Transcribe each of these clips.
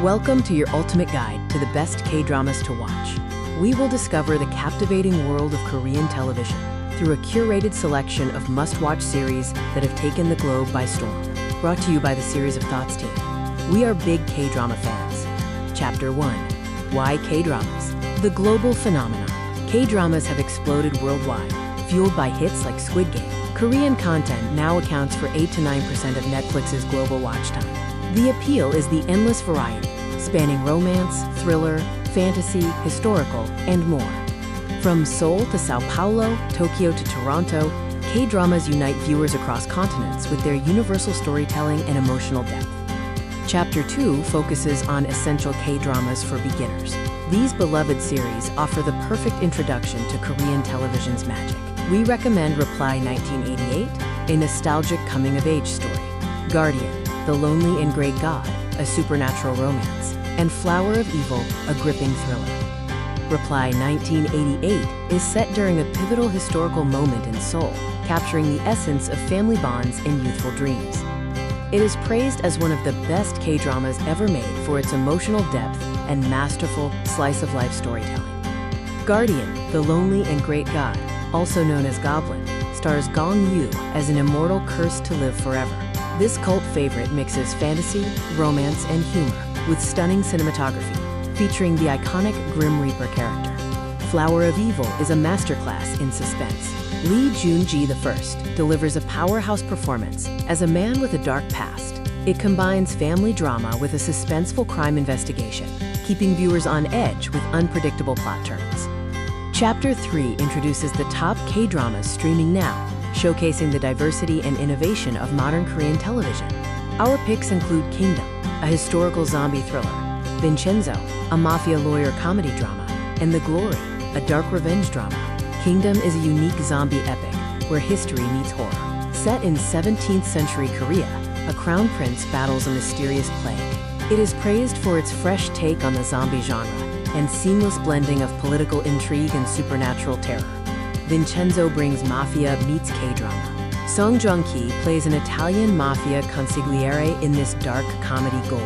Welcome to your ultimate guide to the best K-dramas to watch. We will discover the captivating world of Korean television through a curated selection of must-watch series that have taken the globe by storm. Brought to you by the Series of Thoughts team. We are big K-drama fans. Chapter 1. Why K-dramas? The global phenomenon. K-dramas have exploded worldwide, fueled by hits like Squid Game. Korean content now accounts for 8 to 9% of Netflix's global watch time. The appeal is the endless variety, spanning romance, thriller, fantasy, historical, and more. From Seoul to Sao Paulo, Tokyo to Toronto, K-dramas unite viewers across continents with their universal storytelling and emotional depth. Chapter 2 focuses on essential K-dramas for beginners. These beloved series offer the perfect introduction to Korean television's magic. We recommend Reply 1988, a nostalgic coming-of-age story, Guardian, The Lonely and Great God, a supernatural romance, and Flower of Evil, a gripping thriller. Reply 1988 is set during a pivotal historical moment in Seoul, capturing the essence of family bonds and youthful dreams. It is praised as one of the best K-dramas ever made for its emotional depth and masterful slice-of-life storytelling. Guardian, The Lonely and Great God, also known as Goblin, stars Gong Yoo as an immortal cursed to live forever. This cult favorite mixes fantasy, romance, and humor with stunning cinematography, featuring the iconic Grim Reaper character. Flower of Evil is a masterclass in suspense. Lee Joon-ji I delivers a powerhouse performance as a man with a dark past. It combines family drama with a suspenseful crime investigation, keeping viewers on edge with unpredictable plot turns. Chapter 3 introduces the top K-dramas streaming now, showcasing the diversity and innovation of modern Korean television. Our picks include Kingdom, a historical zombie thriller, Vincenzo, a mafia lawyer comedy drama, and The Glory, a dark revenge drama. Kingdom is a unique zombie epic where history meets horror. Set in 17th century Korea, a crown prince battles a mysterious plague. It is praised for its fresh take on the zombie genre and seamless blending of political intrigue and supernatural terror. Vincenzo brings mafia meets K-drama. Song Joong-ki plays an Italian mafia consigliere in this dark comedy gold.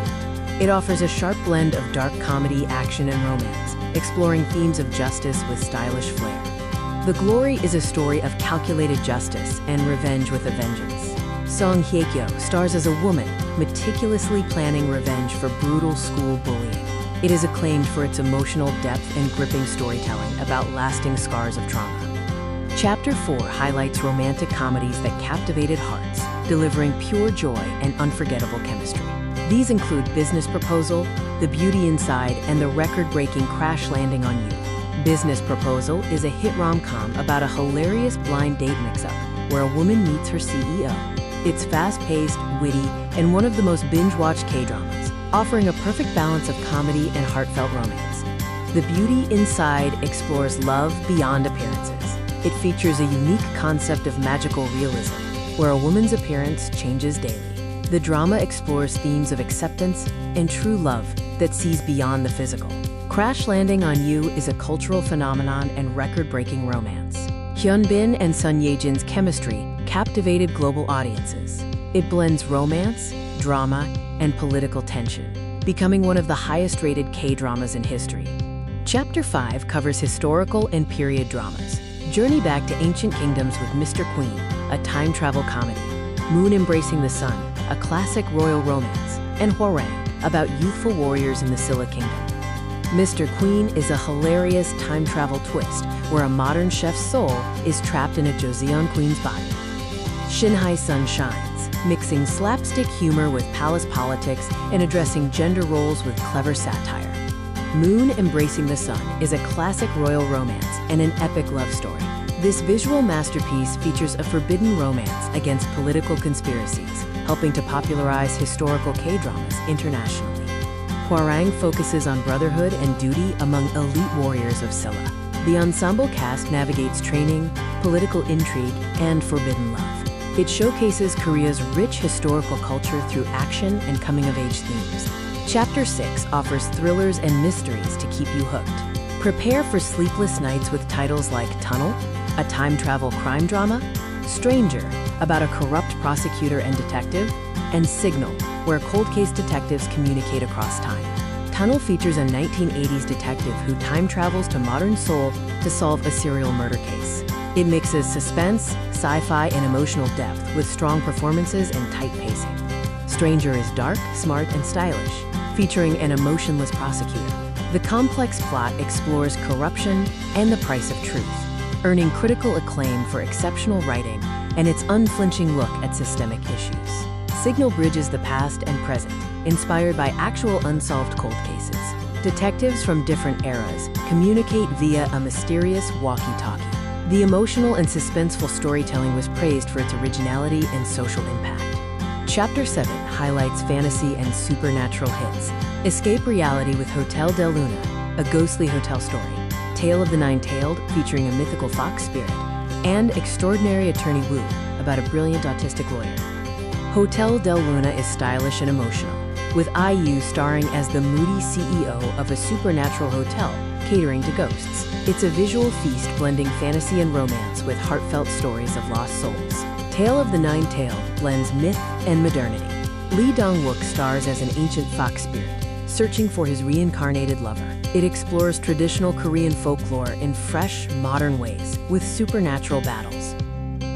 It offers a sharp blend of dark comedy, action, and romance, exploring themes of justice with stylish flair. The Glory is a story of calculated justice and revenge with a vengeance. Song Hye-kyo stars as a woman, meticulously planning revenge for brutal school bullying. It is acclaimed for its emotional depth and gripping storytelling about lasting scars of trauma. Chapter 4 highlights romantic comedies that captivated hearts, delivering pure joy and unforgettable chemistry. These include Business Proposal, The Beauty Inside, and the record-breaking Crash Landing on You. Business Proposal is a hit rom-com about a hilarious blind date mix-up where a woman meets her CEO. It's fast-paced, witty, and one of the most binge-watched K-dramas, offering a perfect balance of comedy and heartfelt romance. The Beauty Inside explores love beyond appearances. It features a unique concept of magical realism, where a woman's appearance changes daily. The drama explores themes of acceptance and true love that sees beyond the physical. Crash Landing on You is a cultural phenomenon and record-breaking romance. Hyun Bin and Sun Ye-jin's chemistry captivated global audiences. It blends romance, drama, and political tension, becoming one of the highest-rated K-dramas in history. Chapter 5 covers historical and period dramas. Journey back to ancient kingdoms with Mr. Queen, a time travel comedy. Moon Embracing the Sun, a classic royal romance. And Hwarang, about youthful warriors in the Silla Kingdom. Mr. Queen is a hilarious time travel twist where a modern chef's soul is trapped in a Joseon queen's body. Shinhai Sun shines, mixing slapstick humor with palace politics and addressing gender roles with clever satire. Moon Embracing the Sun is a classic royal romance and an epic love story. This visual masterpiece features a forbidden romance against political conspiracies, helping to popularize historical K-dramas internationally. Hwarang focuses on brotherhood and duty among elite warriors of Silla. The ensemble cast navigates training, political intrigue, and forbidden love. It showcases Korea's rich historical culture through action and coming-of-age themes. Chapter 6 offers thrillers and mysteries to keep you hooked. Prepare for sleepless nights with titles like Tunnel, a time travel crime drama, Stranger, about a corrupt prosecutor and detective, and Signal, where cold case detectives communicate across time. Tunnel features a 1980s detective who time travels to modern Seoul to solve a serial murder case. It mixes suspense, sci-fi, and emotional depth with strong performances and tight pacing. Stranger is dark, smart, and stylish, featuring an emotionless prosecutor. The complex plot explores corruption and the price of truth, earning critical acclaim for exceptional writing and its unflinching look at systemic issues. Signal bridges the past and present, inspired by actual unsolved cold cases. Detectives from different eras communicate via a mysterious walkie-talkie. The emotional and suspenseful storytelling was praised for its originality and social impact. Chapter 7 highlights fantasy and supernatural hits. Escape reality with Hotel del Luna, a ghostly hotel story. Tale of the Nine-Tailed, featuring a mythical fox spirit. And Extraordinary Attorney Wu, about a brilliant autistic lawyer. Hotel del Luna is stylish and emotional, with IU starring as the moody CEO of a supernatural hotel catering to ghosts. It's a visual feast blending fantasy and romance with heartfelt stories of lost souls. Tale of the Nine-Tailed blends myth and modernity. Lee Dong-wook stars as an ancient fox spirit, searching for his reincarnated lover. It explores traditional Korean folklore in fresh, modern ways, with supernatural battles.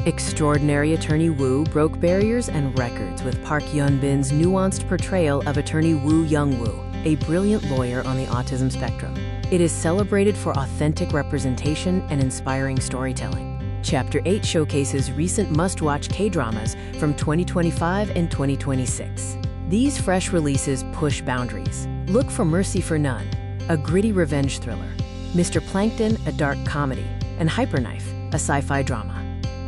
Extraordinary Attorney Wu broke barriers and records with Park Hyun-bin's nuanced portrayal of Attorney Woo Young-woo, a brilliant lawyer on the autism spectrum. It is celebrated for authentic representation and inspiring storytelling. Chapter 8 showcases recent must-watch K-dramas from 2025 and 2026. These fresh releases push boundaries. Look for Mercy for None, a gritty revenge thriller, Mr. Plankton, a dark comedy, and Hyperknife, a sci-fi drama.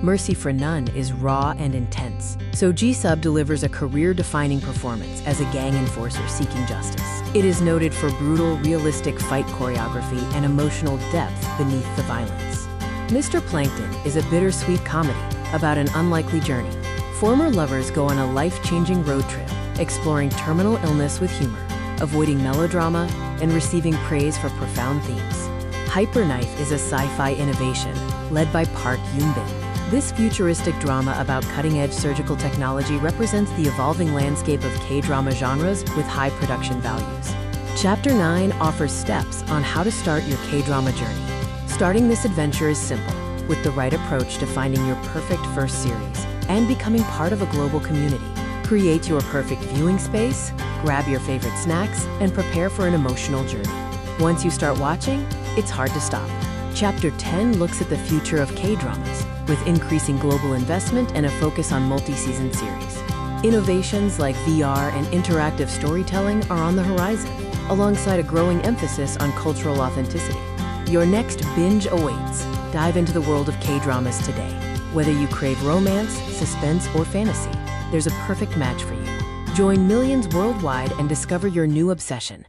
Mercy for None is raw and intense, so Ji-sub delivers a career-defining performance as a gang enforcer seeking justice. It is noted for brutal, realistic fight choreography and emotional depth beneath the violence. Mr. Plankton is a bittersweet comedy about an unlikely journey. Former lovers go on a life-changing road trip, exploring terminal illness with humor, avoiding melodrama, and receiving praise for profound themes. Hyperknife is a sci-fi innovation led by Park Hyun-bin. This futuristic drama about cutting-edge surgical technology represents the evolving landscape of K-drama genres with high production values. Chapter 9 offers steps on how to start your K-drama journey. Starting this adventure is simple, with the right approach to finding your perfect first series and becoming part of a global community. Create your perfect viewing space, grab your favorite snacks, and prepare for an emotional journey. Once you start watching, it's hard to stop. Chapter 10 looks at the future of K-dramas, with increasing global investment and a focus on multi-season series. Innovations like VR and interactive storytelling are on the horizon, alongside a growing emphasis on cultural authenticity. Your next binge awaits. Dive into the world of K-dramas today. Whether you crave romance, suspense, or fantasy, there's a perfect match for you. Join millions worldwide and discover your new obsession.